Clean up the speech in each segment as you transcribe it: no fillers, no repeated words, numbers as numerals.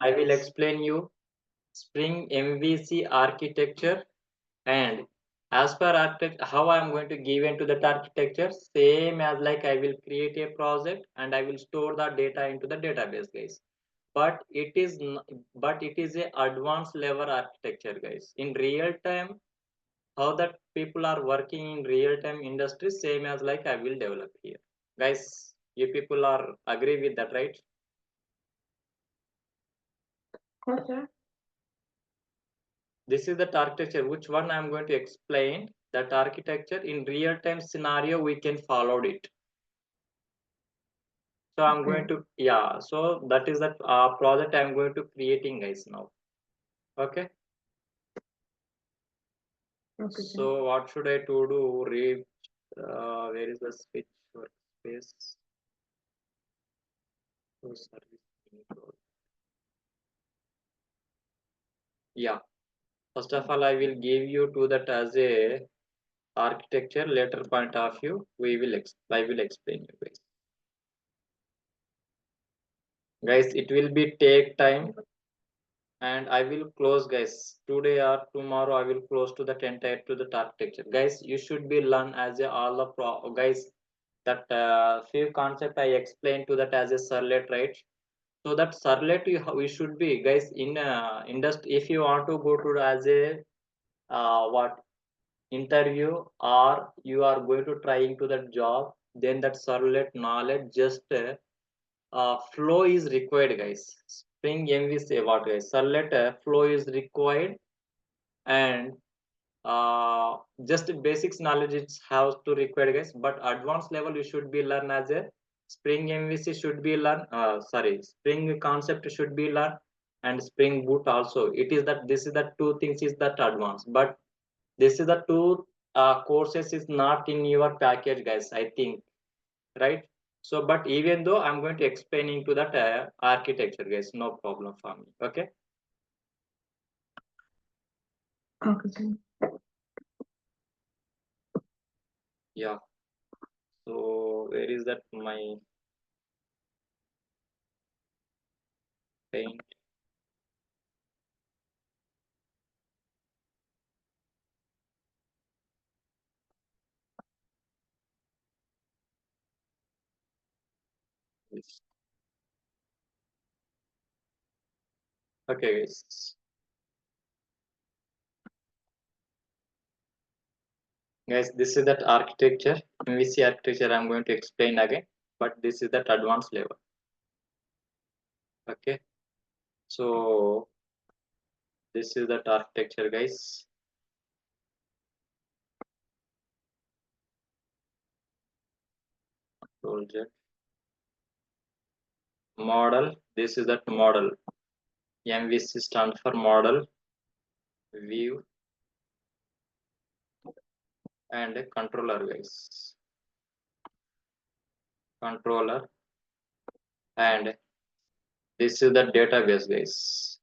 I will explain you Spring MVC architecture, and as per architect how I am going to give into that architecture, same as like I will create a project and I will store the data into the database, guys. But but it is a advanced level architecture, guys. In real time, how that people are working in real time industry, same as like I will develop here, guys. You people are agree with that, right? Okay. This is the architecture which one I'm going to explain. That architecture in real time scenario we can follow it. So I'm going to, yeah, so that is that project I'm going to creating, guys, now. Okay. Okay. So what should I do? Read where is the switch workspace? Oh, service control. Yeah. First of all, I will give you to that as a architecture. Later point of view, I will explain you, guys. Guys, it will be take time, and I will close, guys. Today or tomorrow, I will close to the entire to the architecture. Guys, you should be learn as a all the guys, that few concept I explained to that as a Servlet, right? So that Servlet we should be, guys, in industry. If you want to go to as a what interview, or you are going to try into that job, then that Servlet knowledge just flow is required, guys. Spring MVC what, guys? Servlet flow is required, and just basics knowledge it has to require, guys. But advanced level you should be learn as a Spring MVC should be learn. Sorry, Spring concept should be learn, and Spring Boot also. It is that this is the two things is that advanced, but this is the two courses is not in your package, guys, I think, right? So but even though I'm going to explain into that architecture, guys, no problem for me. Okay. Okay. Yeah. So where is that my paint? Yes. Okay, guys. Guys, this is that architecture, MVC architecture. I'm going to explain again, but this is that advanced level. Okay. So this is that architecture, guys. Project model. This is that model. MVC stands for model, view, and a controller, guys. Controller, and this is the database, guys.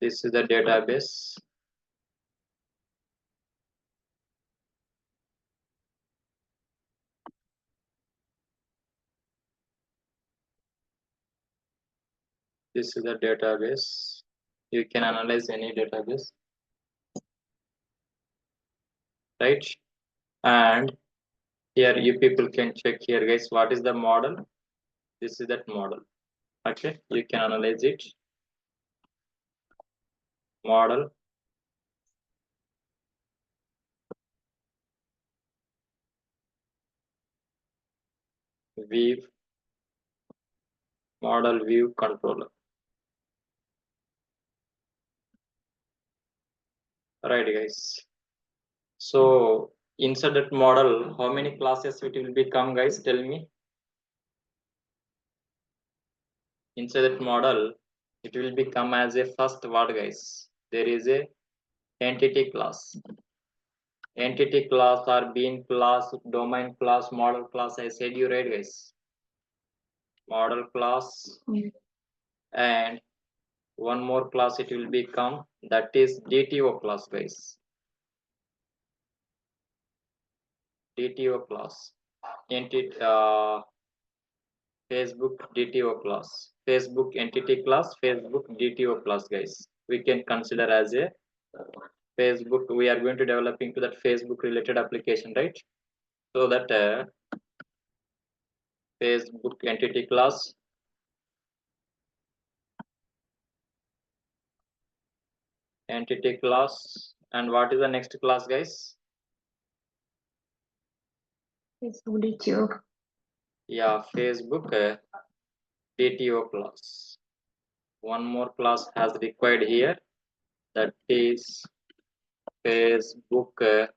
This is the database. This is the database. You can analyze any database, right? And here you people can check here, guys, what is the model. This is that model. Okay, you can analyze it. Model, view, model, view, controller. Right, guys. So inside that model, how many classes it will become, guys? Tell me. Inside that model, it will become as a first word, guys. There is a entity class. Entity class or bean class, domain class, model class. I said you right, guys. Model class, and one more class it will become, that is DTO class, guys. DTO class. Entity Facebook DTO class, Facebook entity class, Facebook DTO class, guys. We can consider as a Facebook. We are going to develop into that Facebook related application, right? So that Facebook entity class, and what is the next class, guys? Facebook DTO. Yeah, Facebook DTO class. One more class has required here, that is Facebook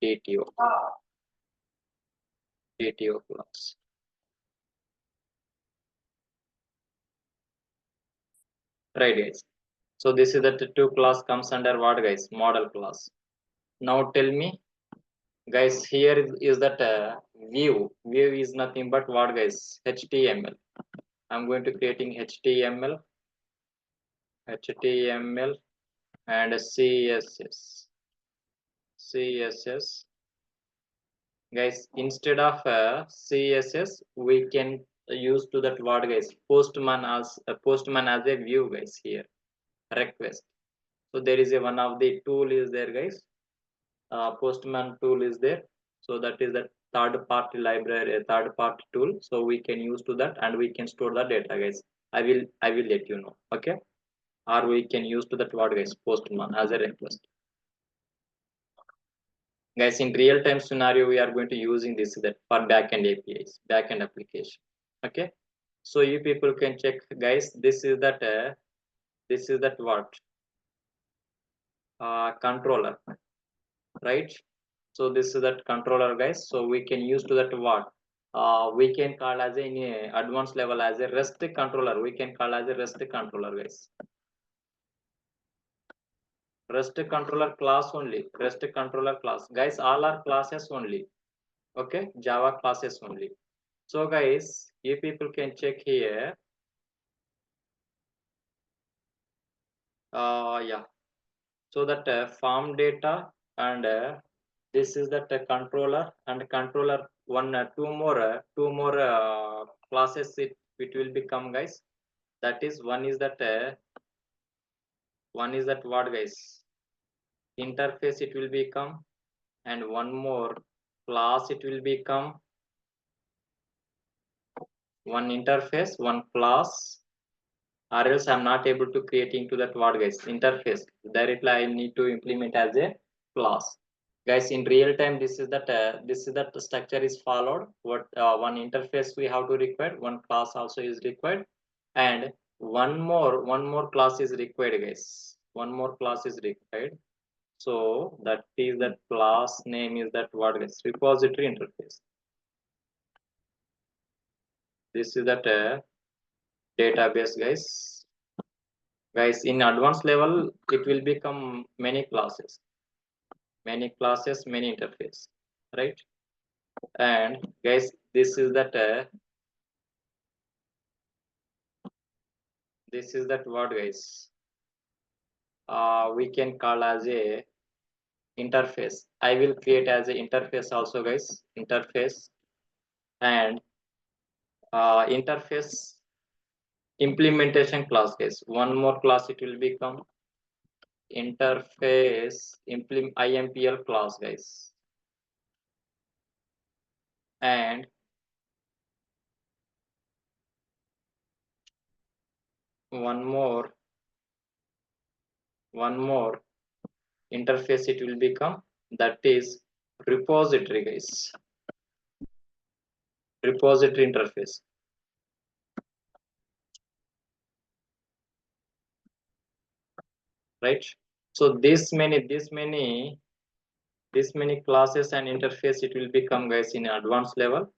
DTO class. Right, guys. So this is that two class comes under what, guys? Model class. Now tell me, guys, here is that view. View is nothing but what, guys? HTML. I'm going to creating HTML and CSS. Guys, instead of CSS, we can use to that word, guys, postman as a view, guys. Here request. So there is a one of the tool is there, guys. Postman tool is there. So that is the third party library, third party tool. So we can use to that and we can store the data, guys. I will let you know. Okay. Or we can use to that word, guys, postman as a request. Guys, in real time scenario, we are going to using this that for backend APIs, backend application. Okay. So you people can check, guys. This is that what controller, right? So this is that controller, guys. So we can use to that what we can call as in a advanced level as a REST controller. We can call as a REST controller, guys. REST controller class only. REST controller class, guys. All are classes only. Okay, Java classes only. So guys, you people can check here. Yeah. So that farm data and this is that controller and controller one two more classes it will become, guys. That is one is that what, guys, interface it will become, and one more class it will become, one interface, one class, or else I'm not able to create into that word, guys, interface. Directly I need to implement as a class. Guys, in real time, this is that the structure is followed. What one interface we have to require, one class also is required, and one more class is required, guys. One more class is required. So that is that class name is that what, guys? Repository interface. This is that database, guys. Guys, in advanced level, it will become many classes, many interface, right? And guys, this is that word, guys. We can call as a interface. I will create as a interface also, guys. Interface and interface implementation class, guys. One more class it will become interface IMPL class, guys. And one more interface it will become, that is repository, guys. Repository interface, right? So this many classes and interface it will become, guys, in advanced level.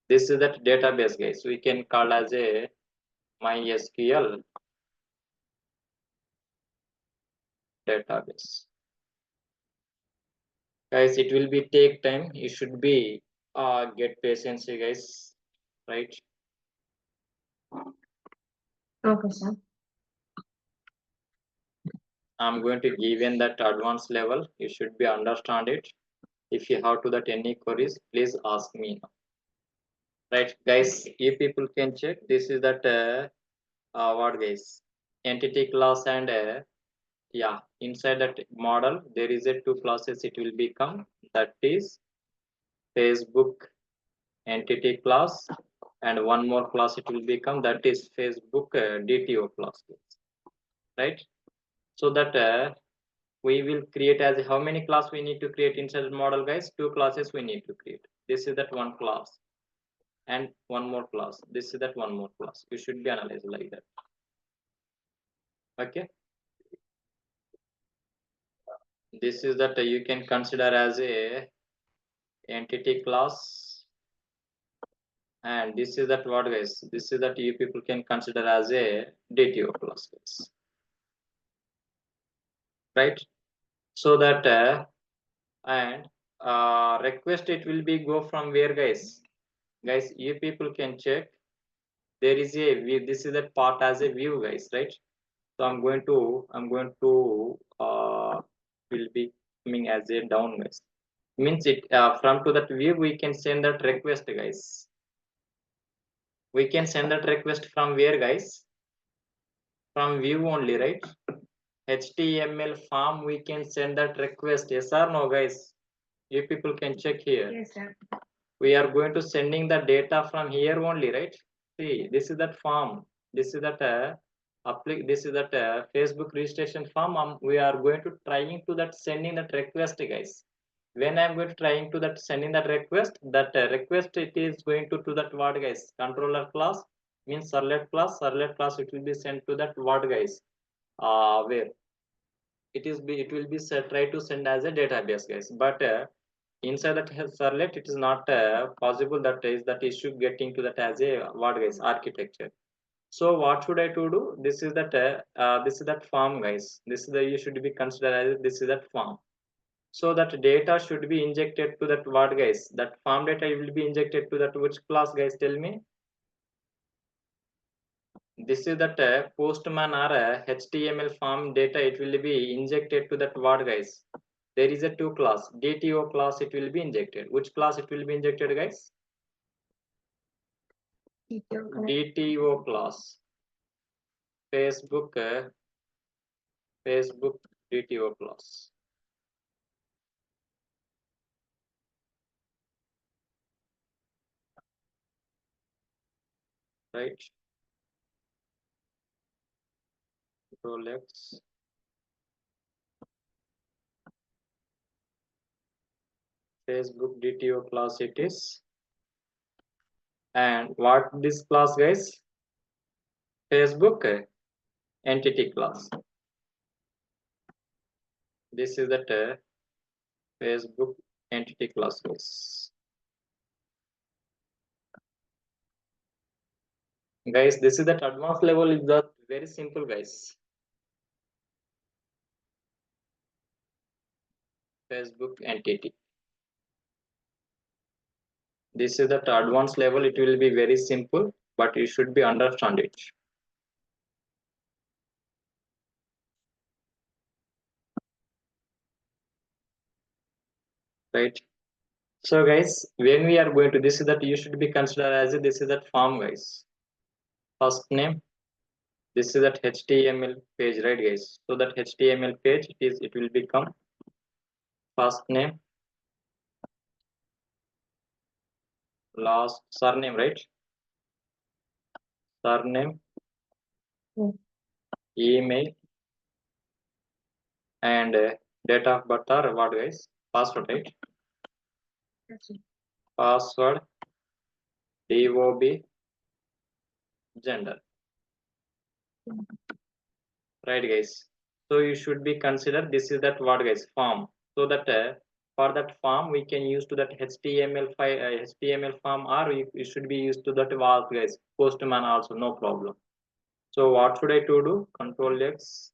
This is that database, guys. We can call as a MySQL database, guys. It will be take time. You should be get patience, guys, right? Okay, sir. I'm going to give in that advanced level. You should be understand it. If you have to that any queries, please ask me now. right guys, you people can check. This is that what guys, entity class, and yeah, inside that model there is a two classes it will become, that is Facebook entity class, and one more class it will become, that is Facebook DTO class, right? So that we will create as how many class we need to create inside the model guys, two classes we need to create. This is that one class, and one more class, this is that one more class. You should be analyzed like that. Okay, this is that you can consider as a entity class, and this is that what guys, this is that you people can consider as a DTO class guys, right? So that and request it will be go from where guys, you people can check. There is a view, this is that part as a view guys, right? So I'm going to will be coming as a down guys, means it from to that view we can send that request guys. We can send that request from where guys, from view only, right? HTML form we can send that request, yes or no guys? You people can check here. Yes, sir. We are going to sending the data from here only, right? See, this is that form, this is that this is that Facebook registration form. We are going to trying to that sending that request guys. When I'm going to trying to that sending that request, that request it is going to that what guys, controller class, means servlet class it will be sent to that what guys, where it will be set, try to send as a database guys. But inside that servlet it is not possible, that is that issue getting to that as a what guys, architecture. So what should I to do? This is that form guys, this is the you should be considered as this is that form. So that data should be injected to that what guys, that form data will be injected to that which class guys, tell me? This is that postman or HTML form data it will be injected to that what guys. There is a two class, DTO class it will be injected. Which class it will be injected guys? DTO class. Facebook Facebook DTO class. Right? Control X. Facebook DTO class it is. And what this class guys? Facebook entity class. This is that Facebook entity class guys. Guys, this is that advanced level is that very simple guys. Facebook entity. This is that advanced level, it will be very simple, but you should be understand it. Right? So guys, when we are going to, this is that you should be considered as a, this is that form guys. First name, this is that HTML page, right guys? So that HTML page it will become first name, last surname, right? Surname, email, and date of birth or what guys? Password, right? Password, DOB, gender. Right guys, so you should be consider this is that what guys, form. So that for that form we can use to that HTML file, HTML form, or you should be used to that what guys, postman also, no problem. So what should I to do? Control X,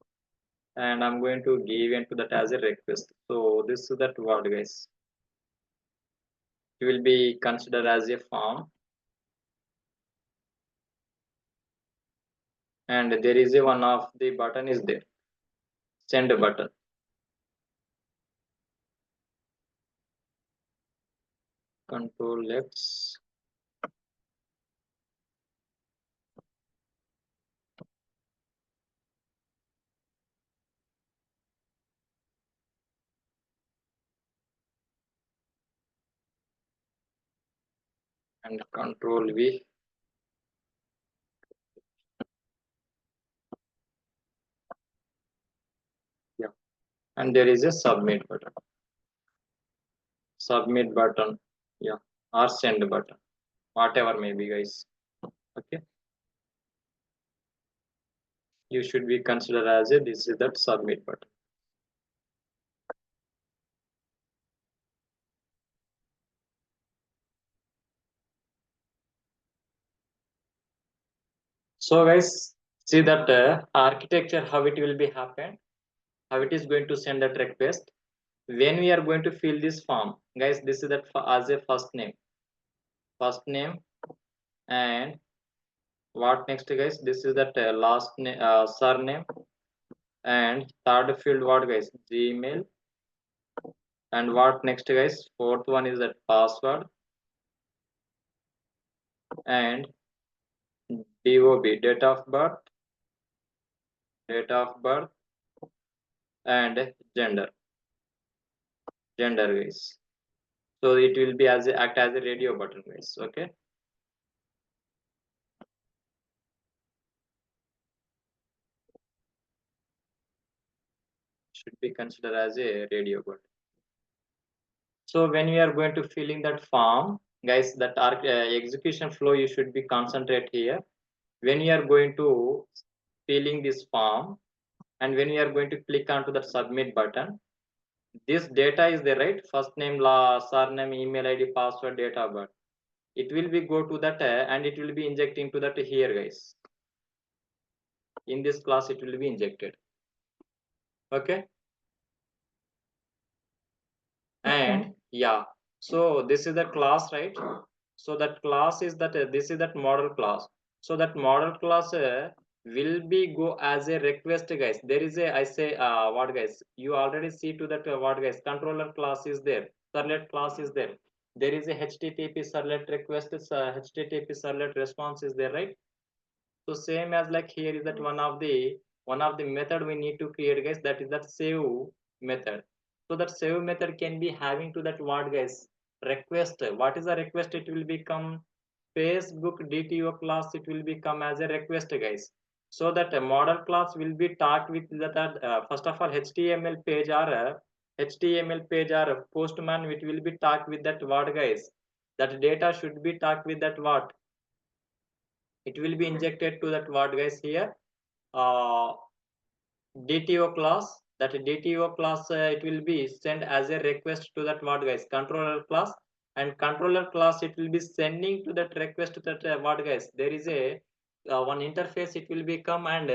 and I'm going to give into that as a request. So this is that what guys, it will be considered as a form, and there is a one of the button is there, send button. Control X, and Control V. Yeah, and there is a submit button. Submit button. Yeah, or send button. Whatever may be, guys. Okay. You should be considered as a this is that submit button. So guys, see that architecture how it will be happen, how it is going to send that request. When we are going to fill this form, guys, this is that as a first name, and what next, guys? This is that last name, surname, and third field what, guys? Gmail, and what next, guys? Fourth one is that password, and DOB, date of birth, and gender, guys. So it will be as act as a radio button, guys. Okay. Should be considered as a radio button. So when we are going to filling that form, guys, that execution flow you should be concentrate here. When you are going to filling this form, and when you are going to click onto that submit button, this data is there, right? First name, surname, email ID, password, date of birth. It will be go to that and it will be injecting to that here, guys. In this class, it will be injected. Okay. And yeah, so this is the class, right? So that class is that this is that model class. So that model class will be go as a request, guys. There is a, I say what, guys, you already see to that what, guys, controller class is there, servlet class is there, there is a http servlet request, http servlet response is there, right? So same as like here is that one of the method we need to create, guys, that is that save method. So that save method can be having to that what, guys, request. What is the request? It will become Facebook DTO class. It will become as a request, guys. So that a model class will be talked with that first of all HTML page or HTML page or postman. It will be talked with that what, guys. That data should be talked with that what, it will be injected to that what, guys, here uh, DTO class. That DTO class it will be sent as a request to that what, guys, controller class, and controller class it will be sending to that request to that what, guys, there is a one interface it will become, and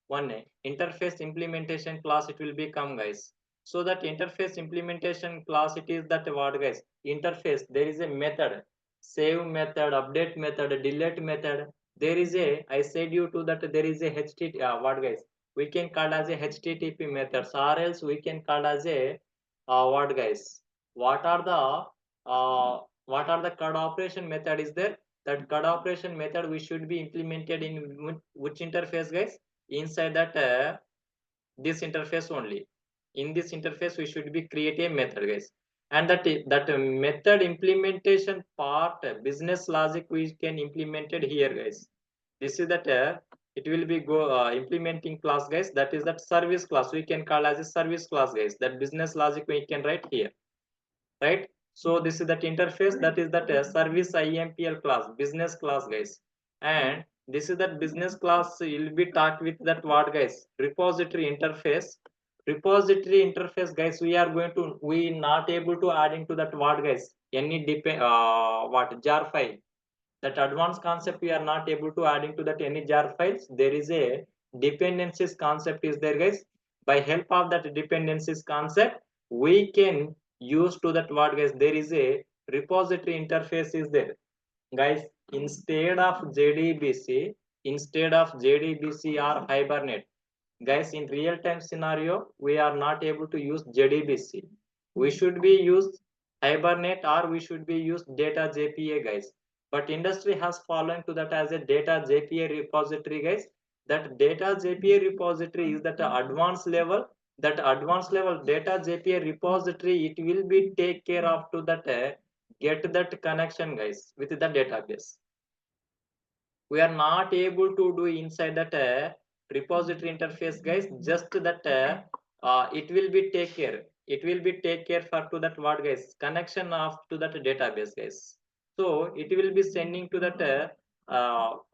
one interface implementation class it will become, guys. So that interface implementation class it is that what, guys, interface, there is a method, save method, update method, delete method. There is a, I said you to that there is a HTTP what, guys, we can call as a HTTP methods, or else we can call as a what, guys, what are the CRUD operation method is there. That CRUD operation method we should be implemented in which interface, guys, inside that this interface only. In this interface we should be create a method, guys, and that method implementation part business logic we can implemented here, guys. This is that it will be go implementing class, guys, that is that service class we can call as a service class, guys. That business logic we can write here, right? So this is that interface, that is that service IMPL class, business class, guys. And this is that business class will be talked with that what, guys, repository interface. Repository interface, guys, we are going to, we not able to add into that what, guys, any depend what jar file. That advanced concept we are not able to add into that any jar files. There is a dependencies concept is there, guys. By help of that dependencies concept we can use to that what, guys, there is a repository interface is there, guys. Instead of jdbc or hibernate, guys, in real time scenario we are not able to use jdbc. We should be use hibernate, or we should be use data jpa, guys. But industry has fallen to that as a data jpa repository, guys. That data jpa repository is that advanced level. That advanced level data jpa repository it will be take care of to that get that connection, guys, with the database. We are not able to do inside that repository interface, guys. Just that it will be take care. It will be take care for to that what, guys, connection of to that database, guys. So it will be sending to that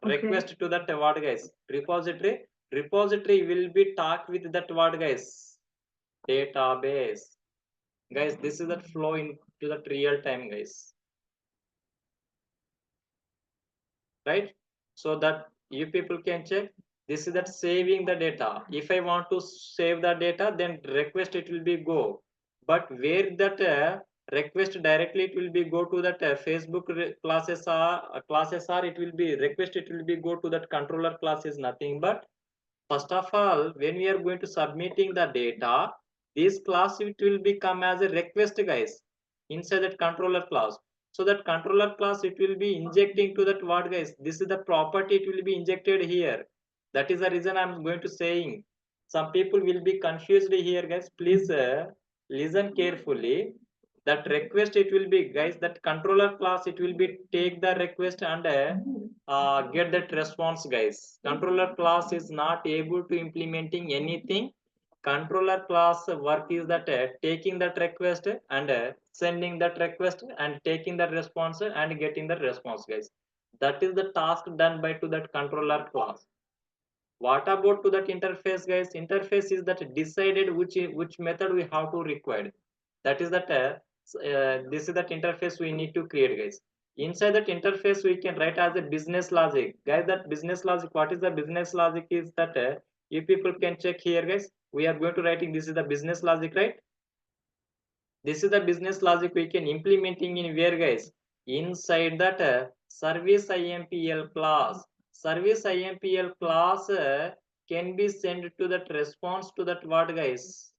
request to that what, guys, repository. Repository will be talk with that what, guys, database. Guys, this is that flow into that real time, guys, right? So that you people can check. This is that saving the data. If I want to save the data, then request it will be go. But where that request directly, it will be go to that Facebook classes are it will be request, it will be go to that controller class is nothing but. First of all, when we are going to submitting the data, this class it will become as a request, guys, inside that controller class. So that controller class it will be injecting to that what, guys, this is the property it will be injected here. That is the reason I'm going to saying. Some people will be confused here, guys. Please listen carefully. That request it will be, guys, that controller class it will be take the request and get that response, guys. Controller class is not able to implementing anything. Controller class work is that taking that request and sending that request and taking that response and getting the response, guys. That is the task done by to that controller class. What about to that interface, guys? Interface is that decided which method we have to require. That is that this is that interface we need to create, guys. Inside that interface we can write as a business logic, guys. That business logic, what is the business logic is that you people can check here, guys. We are going to writing this is the business logic, right? This is the business logic we can implementing in where, guys, inside that service impl class. Service impl class can be sent to that response to that what, guys,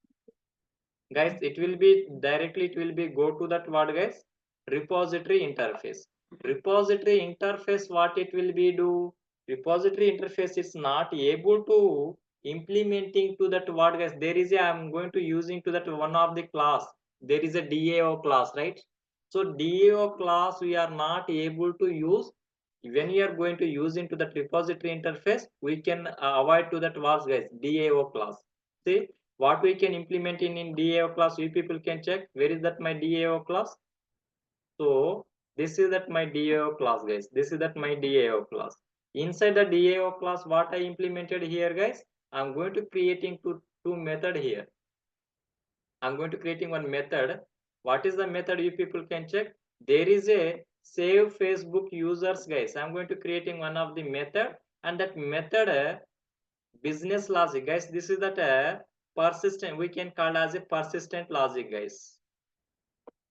it will be directly, it will be go to that what, guys, repository interface. Repository interface, what it will be do, repository interface is not able to implementing to that what, guys, there is a, I'm going to using to that one of the class, there is a DAO class, right? So DAO class we are not able to use. When you are going to use into that repository interface, we can avoid to that was, guys, DAO class. See what we can implement in DAO class. You people can check where is that my DAO class. So this is that my DAO class, guys. This is that my DAO class. Inside the DAO class, what I implemented here, guys, I'm going to creating two method here. I'm going to creating one method. What is the method? You people can check. There is a save Facebook users, guys. I'm going to creating one of the method, and that method business logic, guys. This is that persistent, we can call as a persistent logic, guys.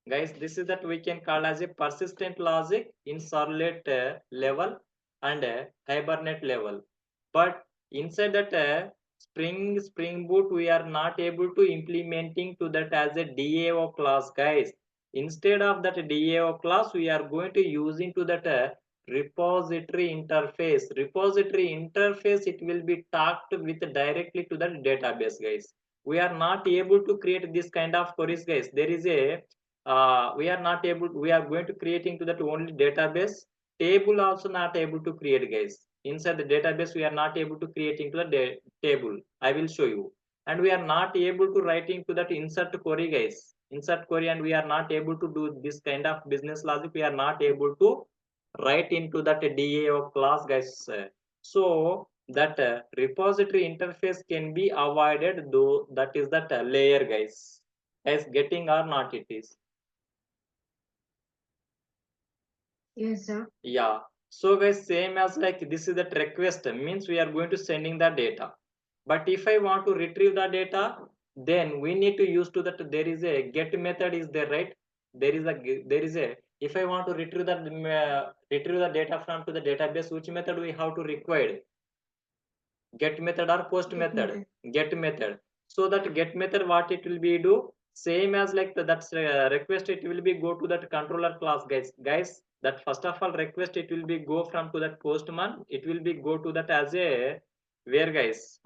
This is that we can call as a persistent logic in Servlet level and Hibernate level. But inside that Spring Boot, we are not able to implementing to that as a DAO class, guys. Instead of that DAO class, we are going to using to that repository interface. Repository interface, it will be talked with directly to the database, guys. We are not able to create this kind of queries, guys. There is a we are not able, we are going to creating to that only database. Table also not able to create, guys. Inside the database we are not able to creating to the table. I will show you. And we are not able to writing to that insert query, guys. Insert query, and we are not able to do this kind of business logic. We are not able to write into that DAO class, guys. So that repository interface can be avoided, though that is that layer, guys. As getting or not it is. Yes, sir. Yeah. So guys, same as like this is that request means we are going to sending the data. But if I want to retrieve the data, then we need to use to that. There is a get method is there, right? There is a if I want to retrieve the data from to the database, which method we have to require? Get method or post method? Get method. So that get method, what it will be do, same as like that's request, it will be go to that controller class, guys. That first of all request, it will be go from to that postman, it will be go to that as a where, guys,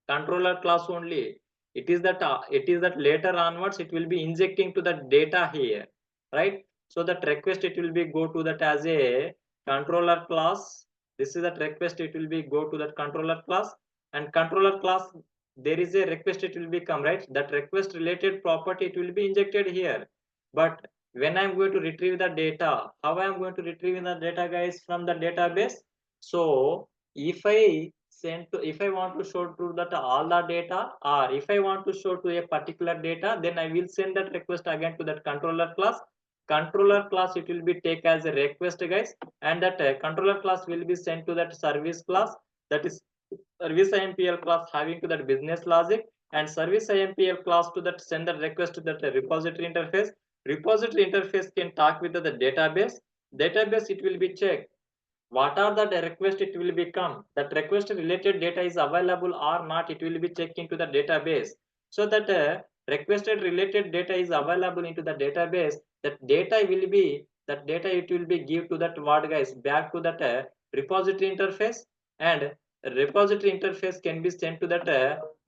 controller class only. It is that later onwards it will be injecting to the data here, right? So that request it will be go to that as a controller class. This is that request it will be go to that controller class, and controller class there is a request it will become, right? That request related property it will be injected here. But when I'm going to retrieve the data, how I'm going to retrieve the data, guys, from the database? So if I want to show to that all the data, or if I want to show to a particular data, then I will send that request again to that controller class. Controller class it will be take as a request, guys, and that controller class will be sent to that service class, that is service impl class having to that business logic, and service impl class to that send the request to that repository interface. Repository interface can talk with the database it will be checked what are the request it will become, that request related data is available or not, it will be checked into the database. So that requested related data is available into the database, that data will be, that data it will be give to that what, guys, back to that repository interface, and repository interface can be sent to that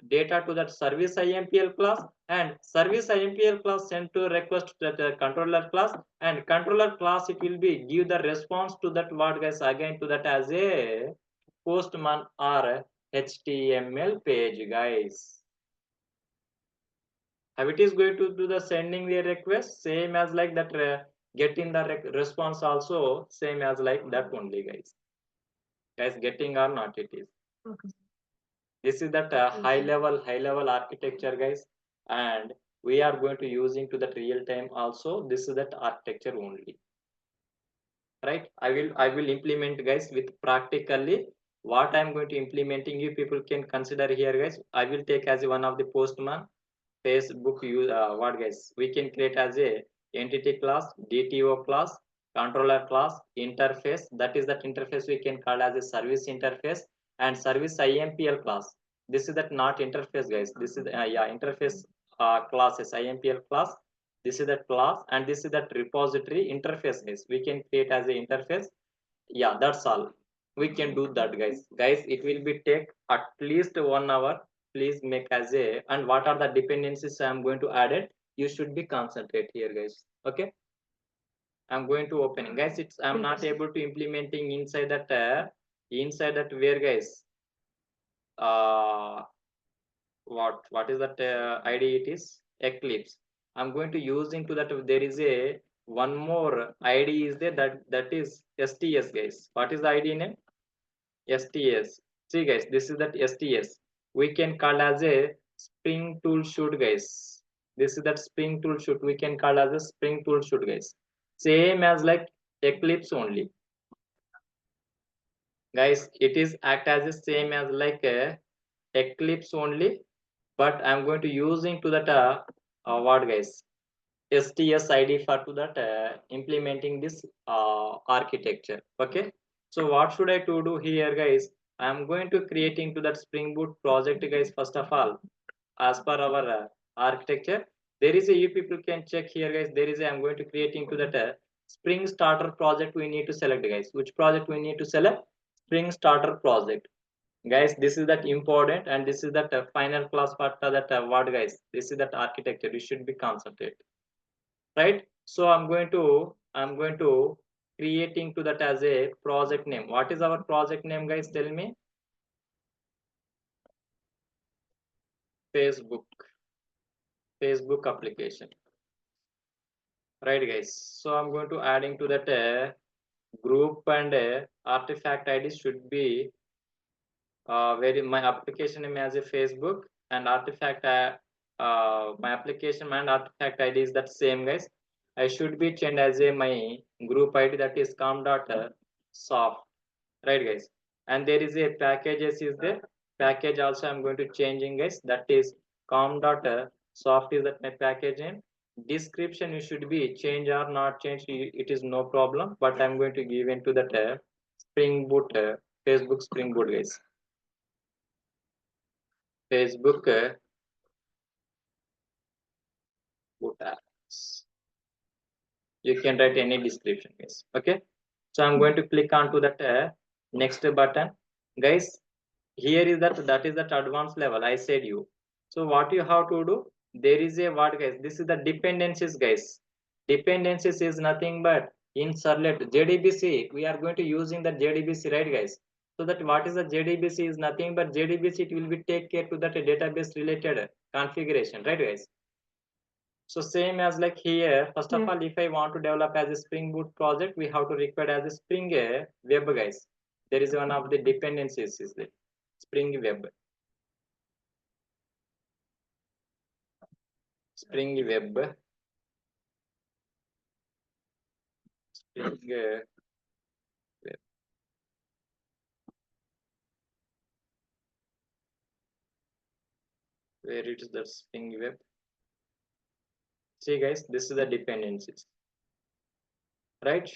data to that service impl class, and service impl class sent to request to that controller class, and controller class it will be give the response to that what, guys, again to that as a postman or html page, guys. How it is going to do the sending the request, same as like that getting the response also same as like that only, guys, getting or not it is. Okay. This is that high level architecture, guys, and we are going to using to that real time also. This is that architecture only, right? I will implement, guys, with practically what I'm going to implementing. You people can consider here, guys. I will take as one of the postman Facebook use what, guys, we can create as a entity class, DTO class, controller class, interface. That is that interface we can call as a service interface, and service IMPL class. This is that not interface, guys. This is yeah, interface classes IMPL class. This is that class, and this is that repository interface, guys. We can create as a interface. Yeah, that's all. We can do that, guys. It will be take at least 1 hour. Please make as a, and what are the dependencies I'm going to add it, you should be concentrate here, guys. Okay, I'm going to opening, guys. I'm not Yes. able to implementing inside that where, guys, uh what is that id, it is eclipse. I'm going to use into that, there is a one more id is there, that is sts, guys. What is the id name? STS. See, guys, this is that STS. We can call as a Spring tool shoot, guys. This is that Spring tool shoot. We can call as a Spring tool shoot, guys. Same as like Eclipse only, guys. It is act as the same as like a Eclipse only, but I'm going to using to that what, guys, STS ID for to that implementing this architecture. Okay, so what should I to do here, guys? I'm going to creating to that Spring Boot project, guys. First of all, as per our architecture, there is a, you people can check here, guys. There is a, I'm going to creating to that Spring Starter project. We need to select, guys, which project we need to select. Spring Starter project, guys. This is that important, and this is that final class part of that what, guys. This is that architecture. You should be concentrate, right? So I'm going to creating to that as a project name. What is our project name, guys? Tell me. Facebook application, right, guys? So I'm going to adding to that group, and artifact id should be where my application name as a Facebook, and artifact my application and artifact id is that same, guys. I should be changed as a my group id, that is com.soft, right, guys. And there is a packages is there, package also I'm going to changing, guys. That is com.soft is that my package name. Description you should be change or not change, it is no problem, but I'm going to give into that Spring Boot Facebook Spring Boot, guys. Facebook Boot apps. You can write any description, guys. Okay, so I'm going to click on to that next button, guys. Here is that is that advanced level I said you. So what you have to do, there is a what, guys, this is the dependencies, guys. Dependencies is nothing but in Servlet JDBC. We are going to using the JDBC, right, guys? So that what is the JDBC is nothing but JDBC. It will be take care to that database related configuration, right, guys? So same as like here, first of all, if I want to develop as a Spring Boot project, we have to require as a Spring Web, guys. There is one of the dependencies is the Spring Web. Spring Web. Spring Web. Where it is that Spring Web? See, guys, this is the dependencies, right?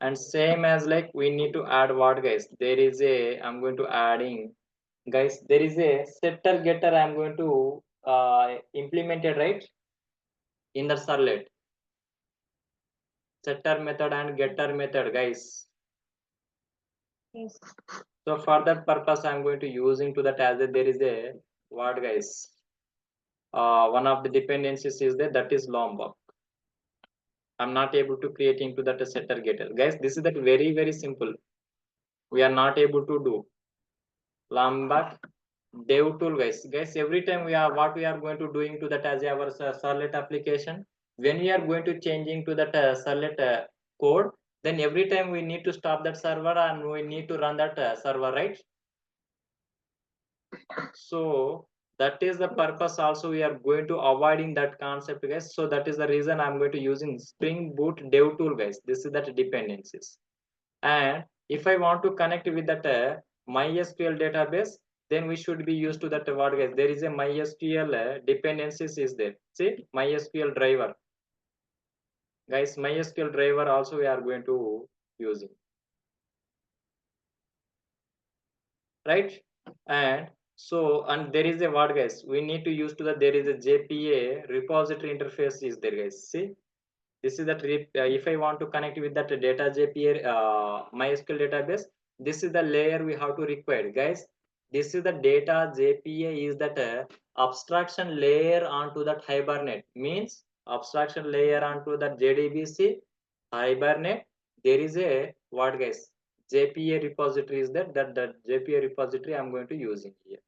And same as like we need to add what, guys? There is a I'm going to adding, guys. There is a setter getter. I'm going to implement it, right, in the Servlet. Setter method and getter method, guys. Yes. So for that purpose, I'm going to using to that as a, there is a what, guys? One of the dependencies is there, that is Lombok. I'm not able to create into that a setter getter, guys. This is that very simple. We are not able to do Lombok dev tool, guys. Guys, every time we are what we are going to doing to that as our Servlet application. When we are going to changing to that Servlet code, then every time we need to stop that server and we need to run that server, right? So that is the purpose also we are going to avoiding that concept, guys. So that is the reason I'm going to using Spring Boot dev tool, guys. This is that dependencies. And if I want to connect with that MySQL database, then we should be used to that what, guys? There is a MySQL dependencies is there. See, MySQL driver, guys. MySQL driver also we are going to using, right? And so, and there is a what, guys? We need to use to that. There is a JPA repository interface is there, guys. See, this is that if I want to connect with that data JPA MySQL database, this is the layer we have to require, guys. This is the data JPA is that abstraction layer onto that Hibernate, means abstraction layer onto that JDBC Hibernate. There is a what, guys? JPA repository is that JPA repository I'm going to using here,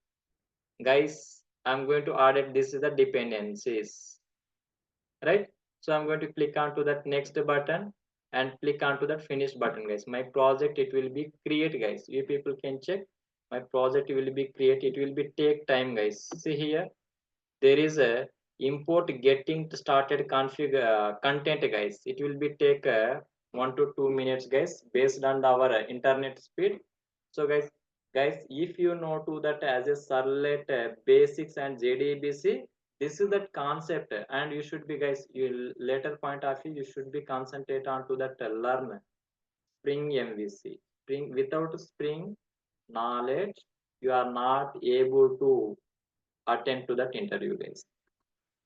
guys. I'm going to add it. This is the dependencies, right? So I'm going to click onto that next button and click onto that finish button, guys. My project, it will be create, guys. You people can check my project will be create. It will be take time, guys. See here, there is a import getting started config content, guys. It will be take 1 to 2 minutes, guys, based on our internet speed. So guys, if you know to that as a Servlet basics and JDBC, this is that concept, and you should be, guys, you later point of view, you should be concentrate on to that learn Spring MVC. Spring, without Spring knowledge, you are not able to attend to that interview, guys.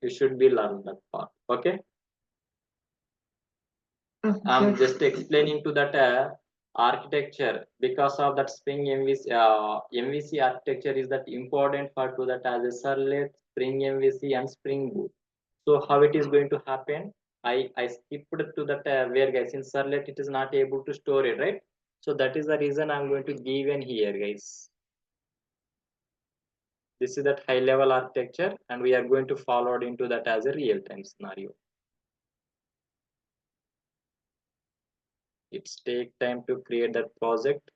You should be learn that part. Okay. I'm Sure. just explaining to that architecture because of that Spring MVC architecture is that important for to that as a Servlet, Spring MVC and Spring Boot. So how it is going to happen? I skipped to that where, guys, in Servlet it is not able to store it, right? So that is the reason I'm going to give in here, guys. This is that high level architecture, and we are going to follow it into that as a real time scenario. It's take time to create that project.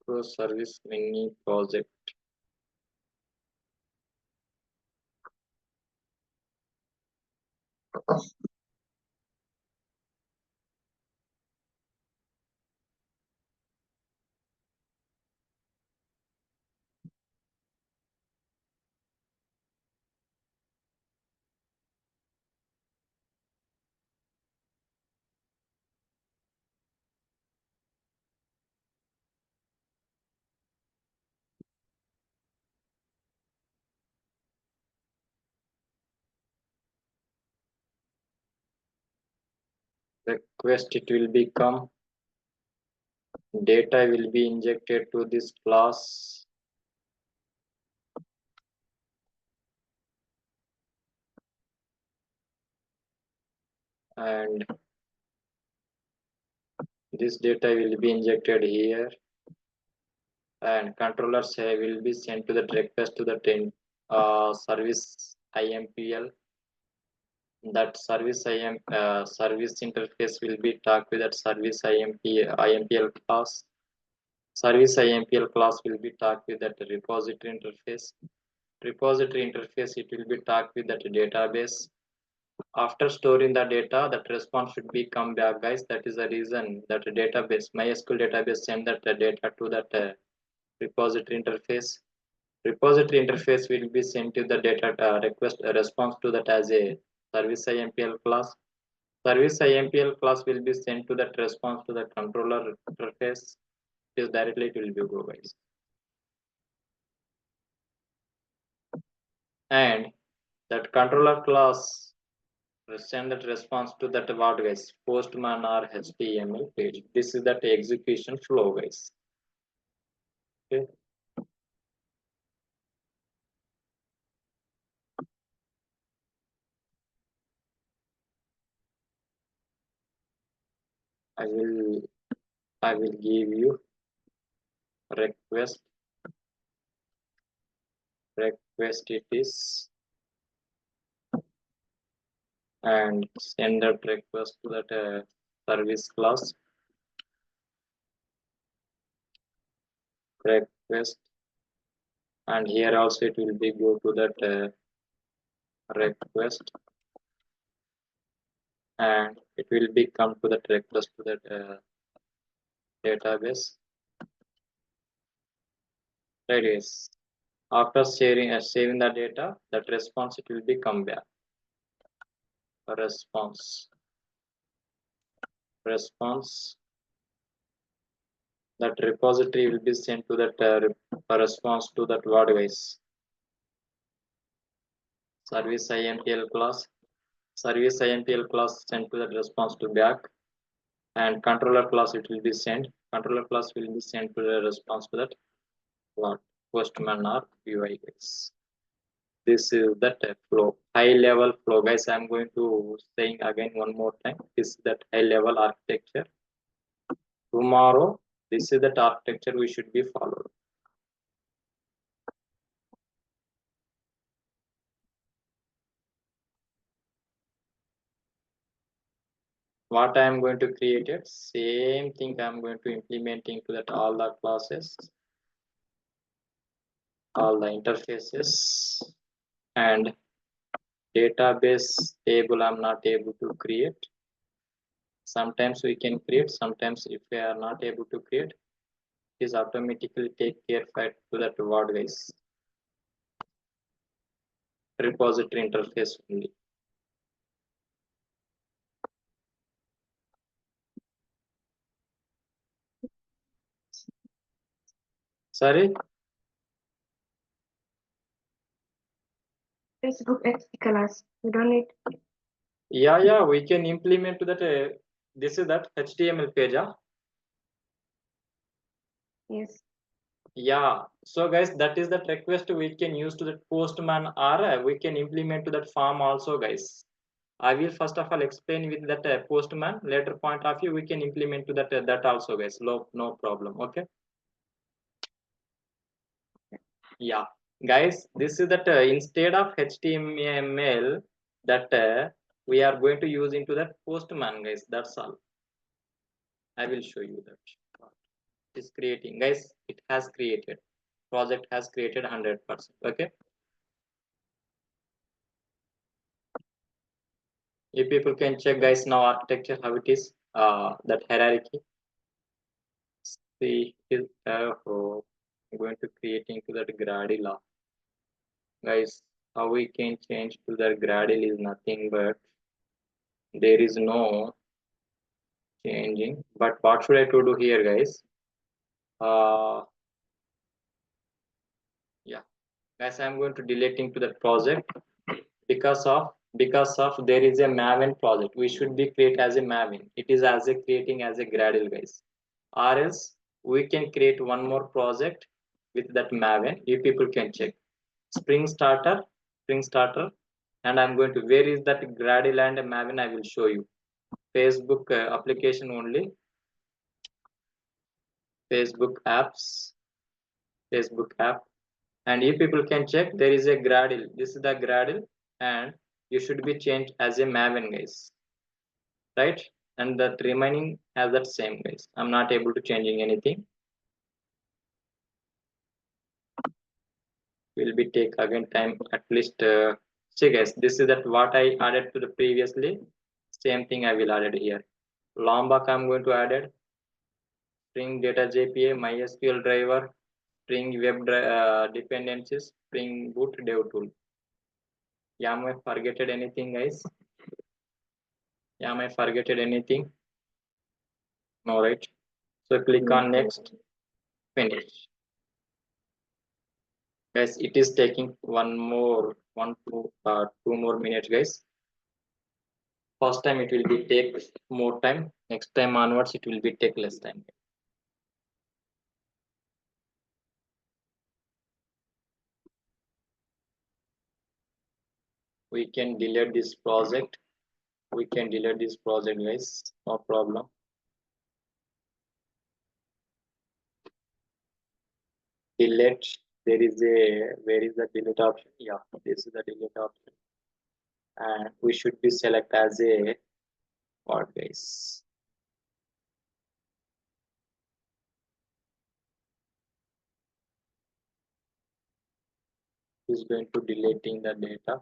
Pro service mini project. Request, it will become data will be injected to this class, and this data will be injected here, and controllers will be sent to the request to the service IMPL. That service interface will be talked with that service IMPL class. Service IMPL class will be talked with that repository interface. Repository interface, it will be talked with that database. After storing the data, that response should be come back, guys. That is the reason that database, MySQL database, send that data to that repository interface. Repository interface will be sent to the data request response to that as a service IMPL class. Service IMPL class will be sent to that response to the controller interface. Is directly it will be go, guys. And that controller class will send that response to that what, guys, postman or HTML page. This is that execution flow, guys. Okay. I will give you request it is, and send that request to that service class request, and here also it will be go to that request, and it will be come to that request to that database. That is, after saving the data, that response it will be come back. Response that repository will be sent to that response to that what, guys, service IMPL class. Service IMPL class sent to that response to back, and controller class it will be sent. Controller class will be sent to the response to that what, postman or UI, guys. This is that flow, high level flow, guys. I'm going to saying again one more time. This is that high level architecture. Tomorrow, this is that architecture we should be followed. What I am going to create it, same thing I am going to implement into that all the classes, all the interfaces, and database table I'm not able to create. Sometimes we can create, sometimes if we are not able to create, it is automatically take care to that word, guys, repository interface only. Sorry? Facebook XP class. We don't need. Yeah, we can implement to that. This is that HTML page. Yes. Yeah, so guys, that is that request we can use to that postman, or we can implement to that form also, guys. I will first of all explain with that postman. Later point of view, we can implement to that that also, guys. No problem. Okay. Yeah, guys, this is that instead of HTML that we are going to use into that postman, guys. That's all. I will show you that. Is creating, guys. It has created. Project has created 100%. Okay. If people can check, guys, now architecture how it is. That hierarchy. See, is oh, I'm going to create into that Gradilla. Guys, how we can change to the Gradle is nothing but there is no changing. But what should I to do here, guys? Yeah, guys, I'm going to deleting to that project because of there is a Maven project. We should be create as a Maven. It is as a creating as a Gradle, guys. Or else we can create one more project with that Maven. You people can check Spring Starter, and I'm going to, where is that Gradle and Maven? I will show you. Facebook application only, Facebook apps, Facebook app, and you people can check there is a Gradle. This is the Gradle, and you should be changed as a Maven, guys, right? And that remaining as that same, guys. I'm not able to changing anything. Will be take again time at least. See, guys, this is that what I added to the previously. Same thing I will add it here. Lombok I'm going to add it. Spring Data JPA, MySQL driver, Spring Web dependencies, Spring Boot Dev tool. Am I forgetted anything, guys? Am I forgetted anything? No, right? So click on next, finish. Guys, it is taking two more minutes, guys. First time it will be take more time. Next time onwards, it will be take less time. We can delete this project. We can delete this project, guys. No problem. Delete. There is a, where is the delete option? Yeah, this is the delete option. And we should be select as a what, guys? Is going to deleting the data.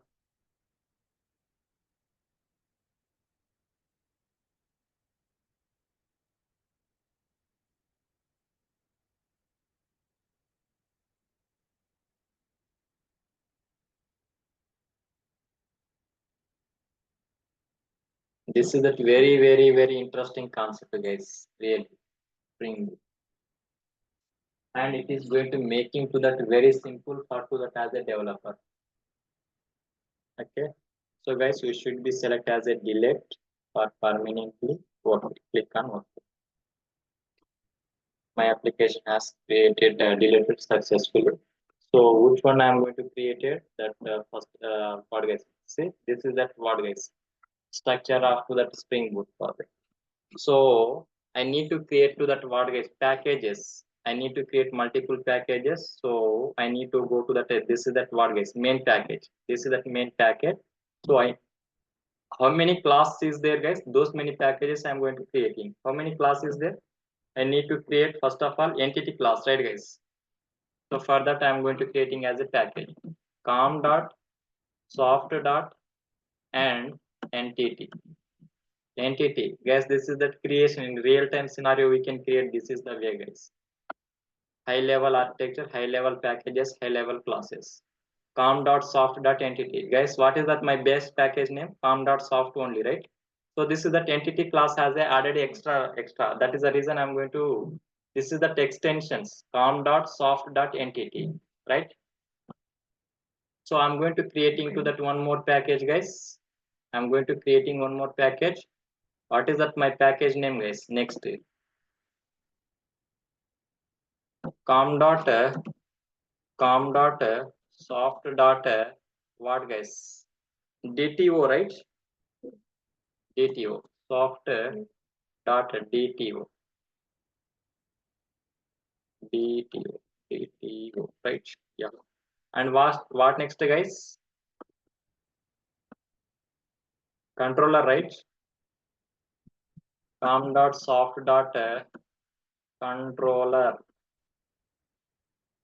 This is a very interesting concept, guys. Really, Spring Boot. And it is going to making to that very simple for to that as a developer. Okay, so guys, we should be select as a delete or permanently work. Click on work. My application has created deleted successfully. So which one I'm going to create it? That first what, guys? See, this is that what, guys? Structure of to that Spring Boot project. So I need to create to that what, guys? Packages. I need to create multiple packages. So I need to go to that. This is that what, guys? Main package. This is that main package. So I, how many class is there, guys? Those many packages I'm going to creating. How many class is there? I need to create first of all entity class, right, guys? So for that I'm going to creating as a package com dot soft dot and entity, guys. This is that creation in real time scenario we can create. This is the way, guys. High level architecture, high level packages, high level classes. Com dot soft dot entity, guys. What is that? My best package name com dot soft only, right? So this is that entity class has a added extra. That is the reason I'm going to. This is that extensions com dot soft dot entity, right? So I'm going to creating to that one more package, guys. I'm going to creating one more package. What is that? My package name, guys. Next, com dot soft dot what, guys? DTO, right? DTO soft dot DTO, right? Yeah. And what next, guys? Controller, right? Com dot soft dot controller.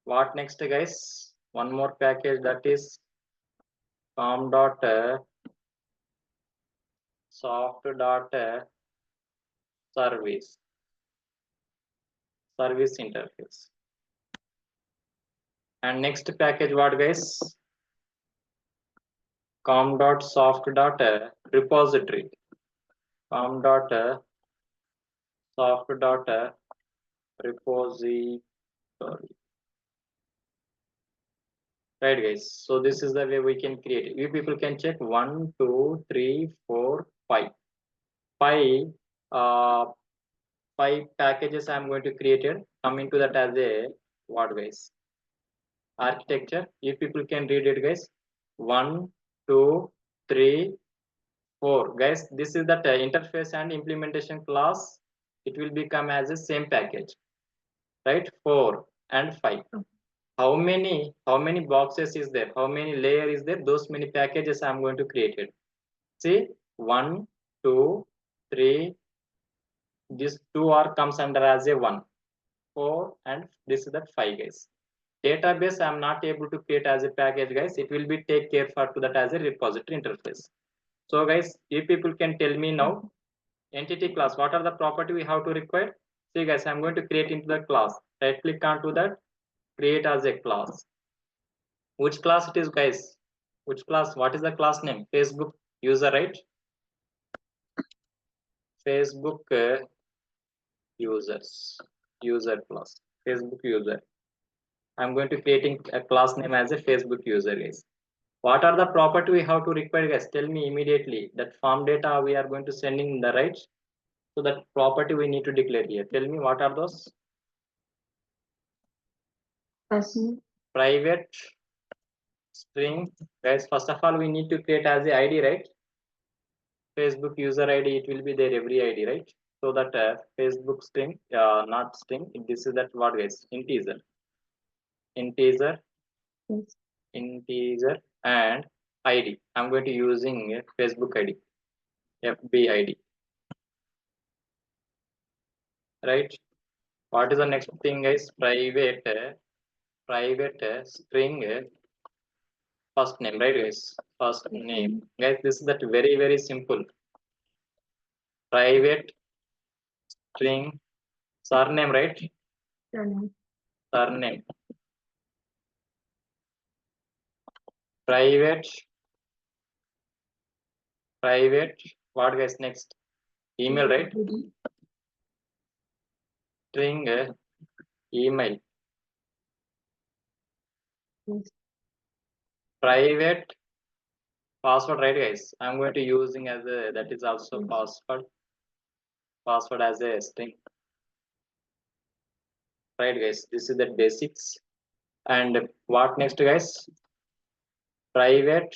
What next, guys? One more package, that is com dot soft dot service interface. And next package, what, guys? Com dot soft dot repository. Com dot soft dot repository. Right, guys. So this is the way we can create it. You people can check 1, 2, 3, 4, 5. 5 5 packages I'm going to create it. Coming to that as a what guys? Architecture. You people can read it guys. 1, 2, 3, 4 guys. This is that interface and implementation class. It will become as a same package, right? 4 and 5. How many boxes is there? How many layer is there? Those many packages I'm going to create it. See, 1, 2, 3. This 2 are comes under as a 1, 4, and this is that 5 guys. Database I'm not able to create as a package guys. It will be take care for to that as a repository interface. So guys, you people can tell me now, entity class, what are the property we have to require? See guys, I'm going to create into the class. Right click onto that, create as a class. Which class it is guys? Which class? What is the class name? Facebook user, right? Facebook users, user class, Facebook user. I'm going to creating a class name as a Facebook user guys. What are the property we have to require guys? Tell me immediately. That form data we are going to sending in the right. So that property we need to declare here. Tell me what are those? Person. Private string guys. First of all, we need to create as a ID, right? Facebook user ID. It will be there every ID, right? So that Facebook string, not string. This is that what guys? Integer, integer, Yes. integer, and ID. I'm going to using Facebook ID, FB ID, right? What is the next thing guys? Private string first name, right guys? First name guys. This is that very simple. Private string surname, right? Surname. Private what guys? Next email, right? String email. Yes. Private password, right guys? I'm going to using as a, that is also password as a string, right guys? This is the basics. And what next guys? Private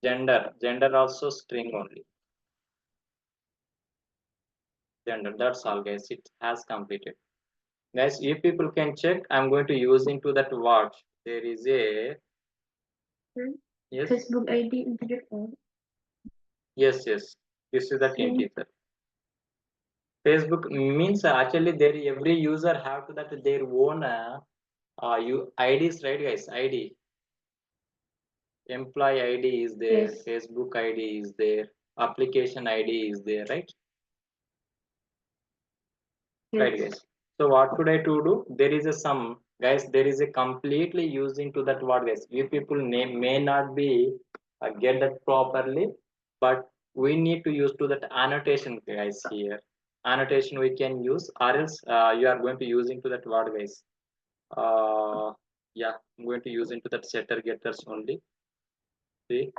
gender also string only. Gender, that's all guys. It has completed guys. You people can check. I'm going to use into that watch. There is a yes, Facebook ID integer form. yes. This is the integer. Facebook means actually there every user have to that their own IDs, right guys? ID, employee ID is there, Yes. Facebook ID is there, application ID is there, right? Right Yes. guys. So what should I to do? There is a some guys. There is a completely using to that word guys. You people may not be get that properly, but we need to use to that annotation guys here. Annotation we can use, or else you are going to use into that word guys. Yeah, I'm going to use into that setter getters only. See,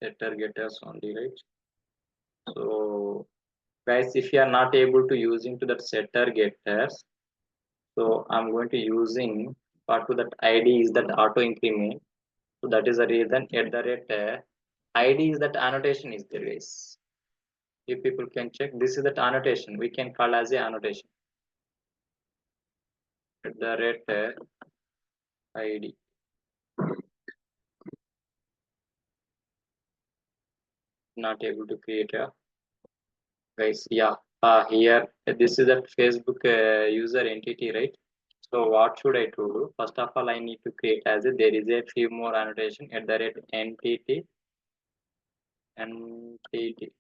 setter getters only, right? So guys, if you are not able to use into that setter getters, so I'm going to using part to that ID is that auto increment. So that is the reason at the rate ID is that annotation is there guys. You people can check. This is that annotation. We can call as a annotation. At the rate ID. Not able to create a guys. Yeah. Here this is that Facebook user entity, right? So what should I do? First of all, I need to create as a there is a few more annotation at the rate entity.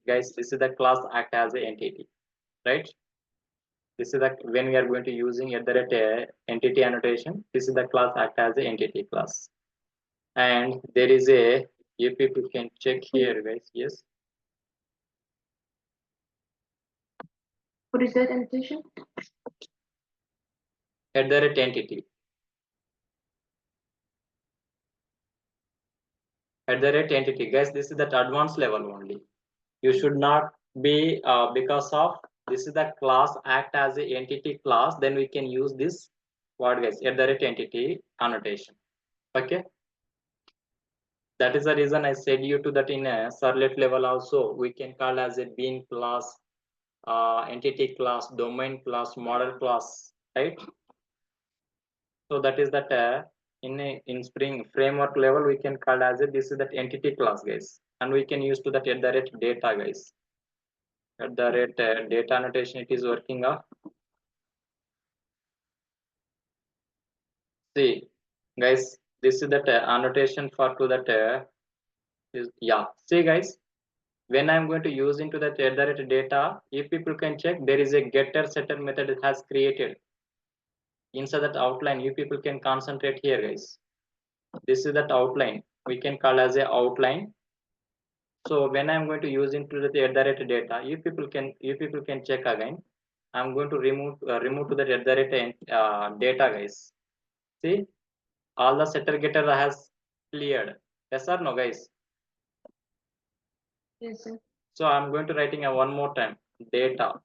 Guys, this is the class act as a entity, right? This is the when we are going to using at the rate entity annotation. This is the class act as a entity class, and there is a you people can check here, guys. Yes, What is that annotation? at the rate entity. At the rate entity, guys. This is that advanced level only. You should not be because of this is the class act as a entity class, then we can use this what guys at the rate entity annotation. Okay, that is the reason I said you to that in a servlet level also we can call as a bean class, entity class, domain class, model class, right? So that is that in Spring framework level we can call as a this is that entity class guys, and we can use to that at the rate data guys. At the rate data annotation it is working up. See guys, this is that annotation for to that is yeah. See guys, when I'm going to use into that at the rate data, if people can check, there is a getter setter method it has created inside that outline. You people can concentrate here guys. This is that outline we can call as a outline. So when I'm going to use into the at the rate data, you people can check again. I'm going to remove to the at the rate data guys. See, all the setter getter has cleared. Yes or no guys? Yes, sir. So I'm going to writing a one more time data.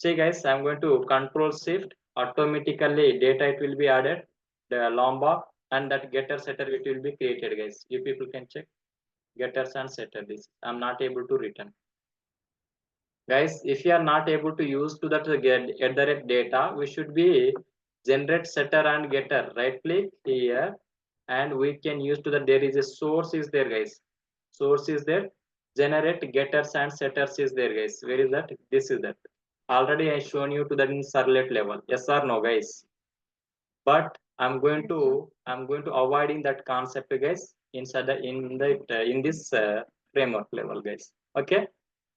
See guys, I'm going to control shift, automatically data it will be added, the lombard, and that getter setter it will be created guys. You people can check getters and setter this. I'm not able to return. Guys, if you are not able to use to that get at the rate data, we should be generate setter and getter. Right click here, and we can use to that there is a source is there guys. Source is there. Generate getters and setters is there guys. Where is that? This is that. Already I shown you to that in servlet level. Yes or no guys? But I'm going to avoiding that concept guys inside the in this framework level guys. Okay,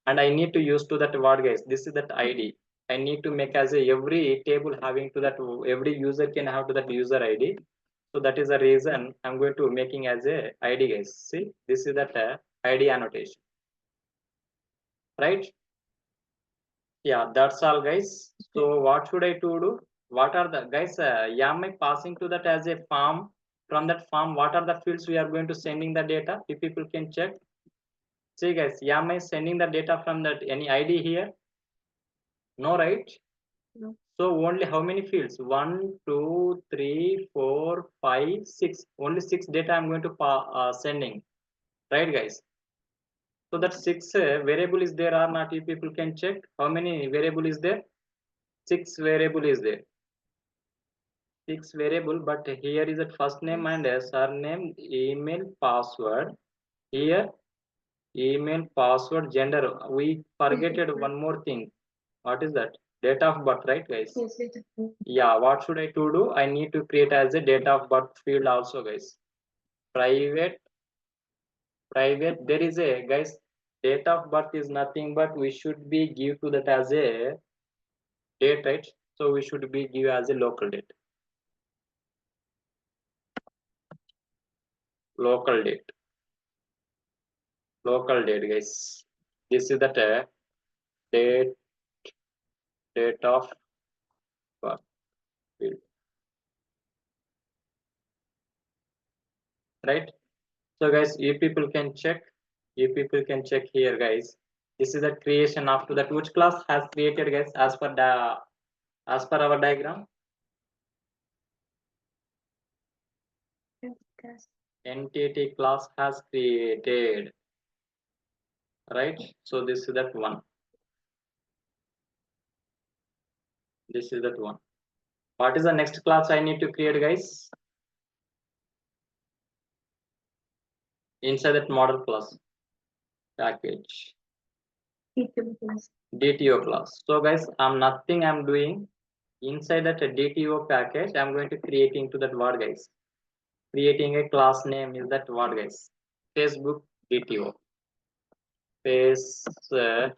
and I need to use to that word guys. This is that ID. I need to make as a every table having to that every user can have to that user ID. So that is the reason I'm going to making as a ID guys. See, this is that ID annotation, right? Yeah, that's all guys. So what should I to do? What are the guys? Am I passing to that as a form? From that form, what are the fields we are going to sending the data? If people can check. See guys, am I sending the data from that any ID here? No, right? No. So only how many fields? 1, 2, 3, 4, 5, 6. Only 6 data I'm going to sending. Right guys? So that 6 variable is there or not? If people can check how many variable is there? 6 variable is there. 6 variable, but here is a first name and a surname, email, password. Here email, password, gender. We forgetted one more thing. What is that? Date of birth, right guys? Yes, yes, sir. Yeah, what should I to do? I need to create as a date of birth field also guys. Private, there is a guys, date of birth is nothing but we should be give to that as a date, right? So we should be give as a local date. Local date. Local date guys. This is that date of birth field, right? So guys, you people can check, here guys. This is the creation after that which class has created guys as per our diagram. Yes. Entity class has created, right? So this is that one, this is that one. What is the next class I need to create guys inside that model class? Package DTO class. So guys, I'm doing inside that DTO package. I'm going to create into that word guys. Creating a class name is that word guys. Facebook DTO. Facebook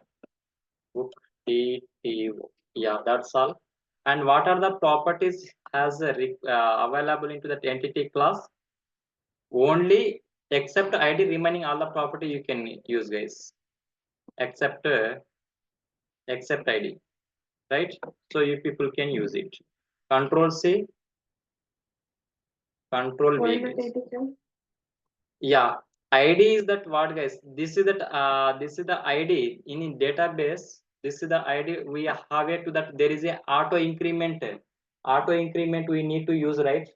DTO. Yeah, that's all. And what are the properties has available into that entity class? Only except ID, remaining all the property you can use guys. Except ID, right? So you people can use it. Control C, Control V. Yeah, ID is that what, guys? This is that this is the ID in database. This is the ID we have it to that there is a auto increment. Auto increment we need to use, right?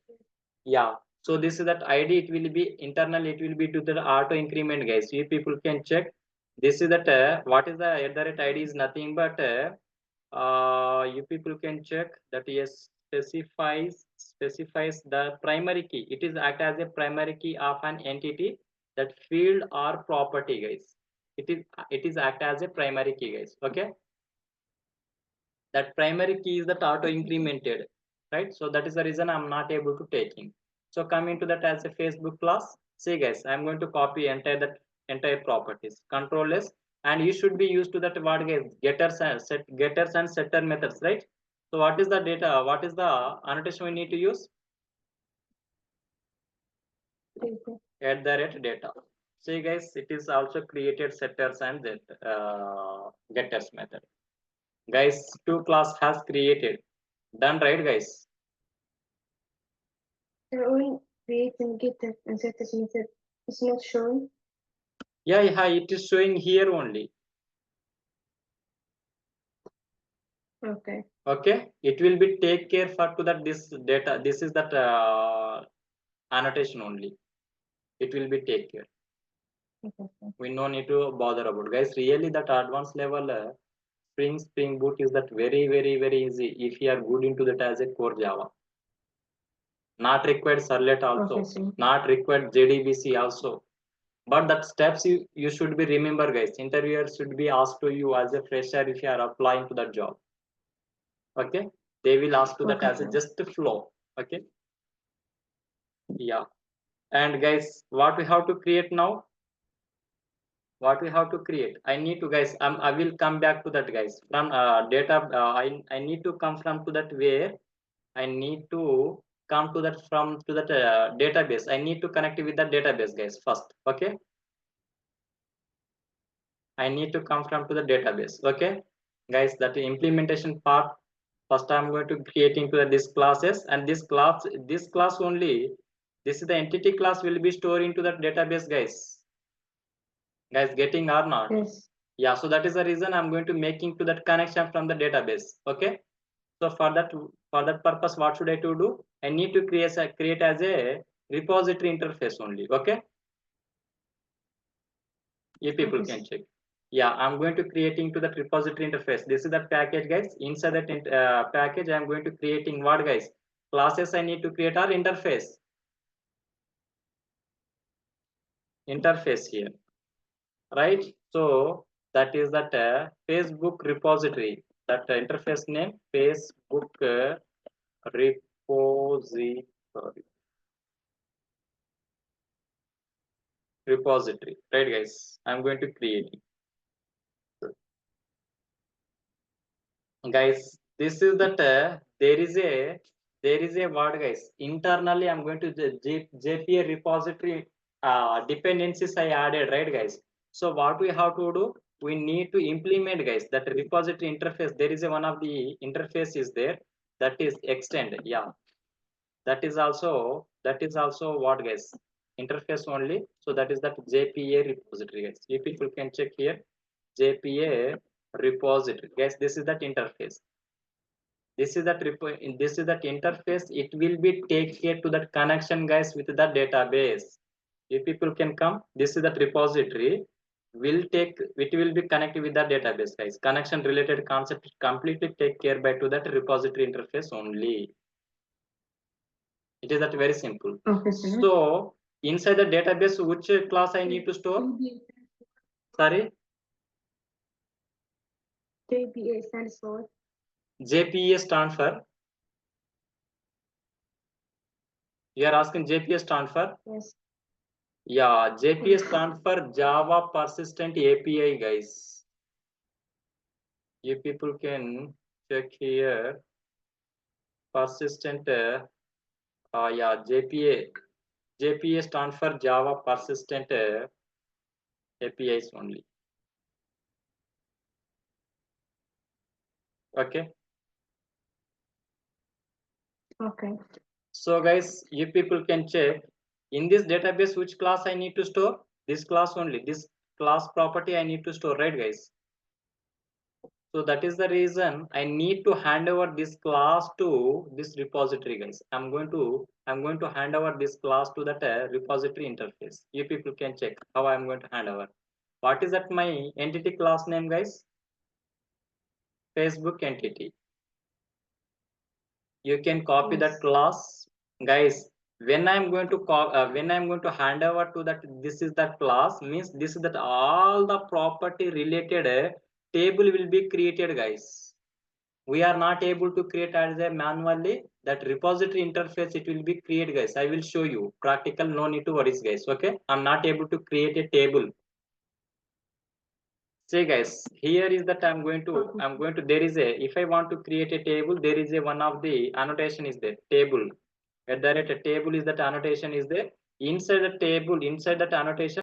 Yeah. So this is that ID. It will be internal. It will be to the auto increment, guys. You people can check. This is that what is the @ID is nothing but you people can check that yes specifies the primary key. It is act as a primary key of an entity, that field or property, guys. It is act as a primary key, guys. Okay, that primary key is that auto incremented, right? So that is the reason I'm not able to taking. So coming to that as a Facebook class, see guys, I'm going to copy entire properties, control s, and you should be used to that what, guys? Getters and setter methods, right? So what is the data, what is the annotation we need to use? @data. See guys, it is also created setters and that getters method. Guys, two class has created, done, right guys? They're only creating getter and setters method. It's not showing. Yeah, it is showing here only. Okay. Okay, it will be take care for to that this data. This is that annotation only. It will be take care. Okay. We no need to bother about, guys. Really, that advanced level Spring Boot is that very easy if you are good into that as a core Java. Not required Servlet also. Okay, Not required Jdbc also. But that steps you should be remember, guys. Interviewer should be asked to you as a fresher if you are applying to that job. Okay, they will ask to that Okay, as a just flow. Okay, yeah. And guys, what we have to create now? What we have to create? I need to, guys. I will come back to that, guys. From data, I need to come from to that where I need to come to that from to that database. I need to connect with that database, guys. First, okay. I need to come from to the database. Okay, guys. That implementation part. First, I'm going to create into this classes, and this class only. This is the entity class will be stored into that database, guys. Guys, getting or not? yes. Yeah. So that is the reason I'm going to making to that connection from the database. Okay. So for that purpose, what should I to do? I need to create as a repository interface only. Okay. You people Okay. can check. Yeah, I'm going to creating to that repository interface. This is the package, guys. Inside that package, I'm going to creating what, guys? Classes I need to create our interface here, right? So that is that Facebook repository. That interface name Facebook repository. Repository, right, guys? I'm going to create it. Guys, this is that there is a word, guys. Internally I'm going to jpa repository dependencies I added, right, guys? So what we have to do, we need to implement, guys, that repository interface. There is a one of the interface is there, that is extend. Yeah, that is also what, guys? Interface only. So that is that jpa repository, guys. You people can check here, jpa repository, guys. This is that interface. This is that interface. It will be take care to that connection, guys, with the database. If people can come, this is that repository will take, it will be connected with the database, guys. Connection related concept completely take care by to that repository interface only. It is that very simple. Okay, sir. So inside the database, which class I need to store? Sorry, JPA stands for. jpa stand for, you are asking jpa stand for? Yes. Yeah, JPA stand for Java Persistent API, guys. You people can check here. Persistent, yeah, JPA stand for Java Persistent APIs only. Okay. Okay. So guys, you people can check in this database which class I need to store. This class only, this class property I need to store, right guys? So that is the reason I need to hand over this class to this repository, guys. I'm going to hand over this class to that repository interface. You people can check how I'm going to hand over. What is that my entity class name, guys? Facebook entity. You can copy that class, guys. When I'm going to hand over to that, this is that class, means this is that all the property related table will be created, guys. We are not able to create as a manually. That repository interface, it will be created, guys. I will show you practical, no need to worry, guys. Okay, I'm not able to create a table. See guys, here is that I'm going to there is a, if I want to create a table, there is a one of the annotation is there, table. At the rate a table is that annotation is there. Inside the table, inside that annotation